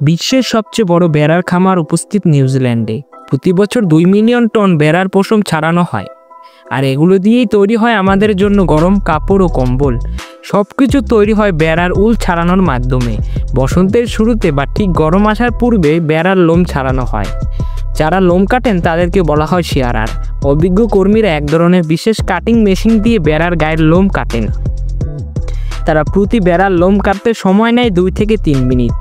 বিশ্বের সবচেয়ে বড় বেড়ার খামার উপস্থিত নিউজিল্যান্ডে। প্রতি বছর 2 মিলিয়ন টন বেড়ার পশম ছাড়ানো হয়, আর এগুলো দিয়েই তৈরি হয় আমাদের জন্য গরম কাপড় ও কম্বল। সব কিছু তৈরি হয় বেড়ার উল ছাড়ানোর মাধ্যমে। বসন্তের শুরুতে বা ঠিক গরম আসার পূর্বে বেড়ার লোম ছাড়ানো হয়। যারা লোম কাটেন তাদেরকে বলা হয় শিয়ারার। অভিজ্ঞ কর্মীরা এক ধরনের বিশেষ কাটিং মেশিন দিয়ে বেড়ার গায়ের লোম কাটেন। তারা প্রতি বেড়ার লোম কাটতে সময় নেয় 2 থেকে 3 মিনিট।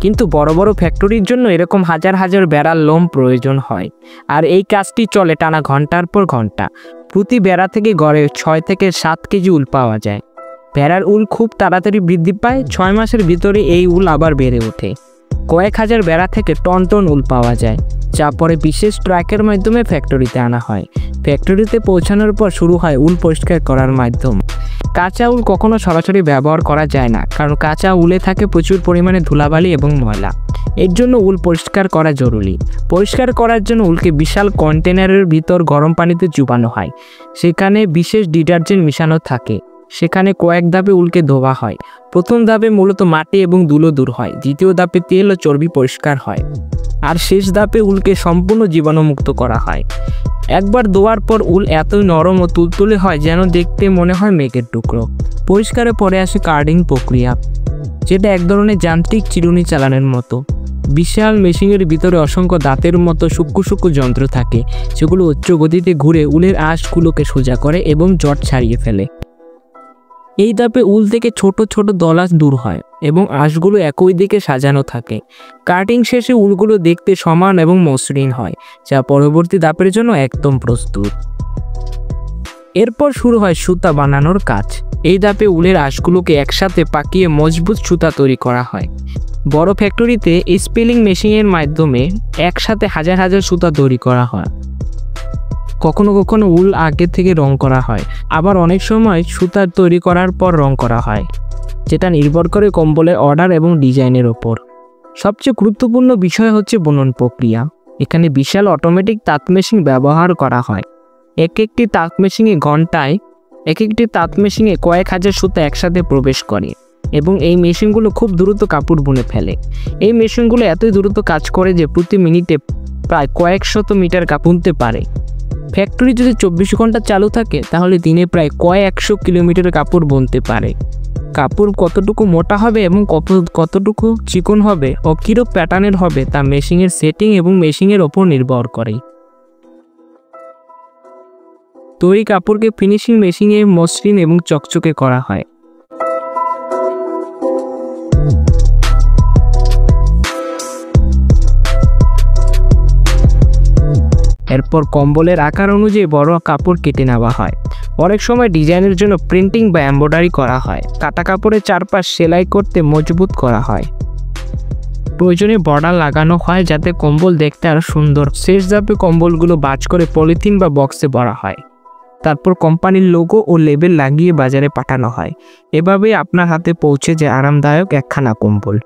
কিন্তু বড় বড় ফ্যাক্টরির জন্য এরকম হাজার হাজার বেড়ার লোম প্রয়োজন হয়, আর এই কাজটি চলে টানা ঘন্টার পর ঘন্টা। প্রতি বেড়া থেকে গড়ে 6 থেকে 7 কেজি উল পাওয়া যায়। বেড়ার উল খুব তাড়াতাড়ি বৃদ্ধি পায়। 6 মাসের ভিতরে এই উল আবার বেড়ে ওঠে। কয়েক হাজার বেড়া থেকে টন টন উল পাওয়া যায়, যা পরে বিশেষ ট্রাকের মাধ্যমে ফ্যাক্টরিতে আনা হয়। ফ্যাক্টরিতে পৌঁছানোর পর শুরু হয় উল পরিষ্কার করার মাধ্যম। কাঁচা উল কখনো সরাসরি ব্যবহার করা যায় না, কারণ কাঁচা উলে থাকে প্রচুর পরিমাণে ধুলাবালি এবং ময়লা। এর জন্য উল পরিষ্কার করা জরুরি। পরিষ্কার করার জন্য উলকে বিশাল কন্টেনারের ভিতর গরম পানিতে চুবানো হয়। সেখানে বিশেষ ডিটারজেন্ট মিশানো থাকে। সেখানে কয়েক ধাপে উলকে ধোয়া হয়। প্রথম ধাপে মূলত মাটি এবং ধুলো দূর হয়। দ্বিতীয় ধাপে তেল ও চর্বি পরিষ্কার হয়। আর শেষ ধাপে উলকে সম্পূর্ণ জীবাণুমুক্ত করা হয়। একবার ধোয়ার পর উল এতই নরম ও তুলতুলে হয় যেন দেখতে মনে হয় মেঘের টুকরো। পরিষ্কারের পরে আসে কার্ডিং প্রক্রিয়া, যেটা এক ধরনের যান্ত্রিক চিরুনি চালানোর মতো। বিশাল মেশিনের ভিতরে অসংখ্য দাঁতের মতো সূক্ষ্ম সূক্ষ্ম যন্ত্র থাকে, যেগুলো উচ্চ গতিতে ঘুরে উলের আঁশগুলোকে সোজা করে এবং জট ছাড়িয়ে ফেলে। এই ধাপে উল থেকে ছোট ছোট দলাস দূর হয় এবং আঁশগুলো একই দিকে সাজানো থাকে। কাটিং শেষে উলগুলো দেখতে সমান এবং মসৃণ হয়, যা পরবর্তী ধাপের জন্য একদম প্রস্তুত। এরপর শুরু হয় সুতা বানানোর কাজ। এই ধাপে উলের আঁশগুলোকে একসাথে পাকিয়ে মজবুত সুতা তৈরি করা হয়। বড় ফ্যাক্টরিতে স্পিলিং মেশিনের মাধ্যমে একসাথে হাজার হাজার সুতা তৈরি করা হয়। কখনো কখনো উল আগে থেকে রং করা হয়, আবার অনেক সময় সুতা তৈরি করার পর রং করা হয়, যেটা নির্ভর করে কম্বলের অর্ডার এবং ডিজাইনের ওপর। সবচেয়ে গুরুত্বপূর্ণ বিষয় হচ্ছে বুনন প্রক্রিয়া। এখানে বিশাল অটোমেটিক তাঁত মেশিন ব্যবহার করা হয়। একটি তাঁত মেশিনে কয়েক হাজার সুতা একসাথে প্রবেশ করে এবং এই মেশিনগুলো খুব দ্রুত কাপড় বুনে ফেলে। এই মেশিনগুলো এতই দ্রুত কাজ করে যে প্রতি মিনিটে প্রায় কয়েক শত মিটার কাপড় বুনতে পারে। ফ্যাক্টরি যদি 24 ঘন্টা চালু থাকে, তাহলে দিনে প্রায় কয়েক 100 কিলোমিটার কাপড় বুনতে পারে। কাপড় কতটুকু মোটা হবে এবং কতটুকু চিকন হবে ও কিরূপ প্যাটার্নের হবে তা মেশিনের সেটিং এবং মেশিনের ওপর নির্ভর করে। তৈরি কাপড়কে ফিনিশিং মেশিনে মসৃণ এবং চকচকে করা হয়। এরপর কম্বলের আকার অনুযায়ী বড় কাপড় কেটে নেওয়া হয়। অনেক সময় ডিজাইনের জন্য প্রিন্টিং বা এমব্রয়ডারি করা হয়। কাটা কাপড়ের চারপাশ সেলাই করতে মজবুত করা হয়। প্রয়োজনে বর্ডার লাগানো হয় যাতে কম্বল দেখতে আরও সুন্দর। শেষ ধাপে কম্বলগুলো ভাঁজ করে পলিথিন বা বক্সে ভরা হয়। তারপর কোম্পানির লোগো ও লেবেল লাগিয়ে বাজারে পাঠানো হয়। এভাবেই আপনার হাতে পৌঁছে যায় আরামদায়ক একখানা কম্বল।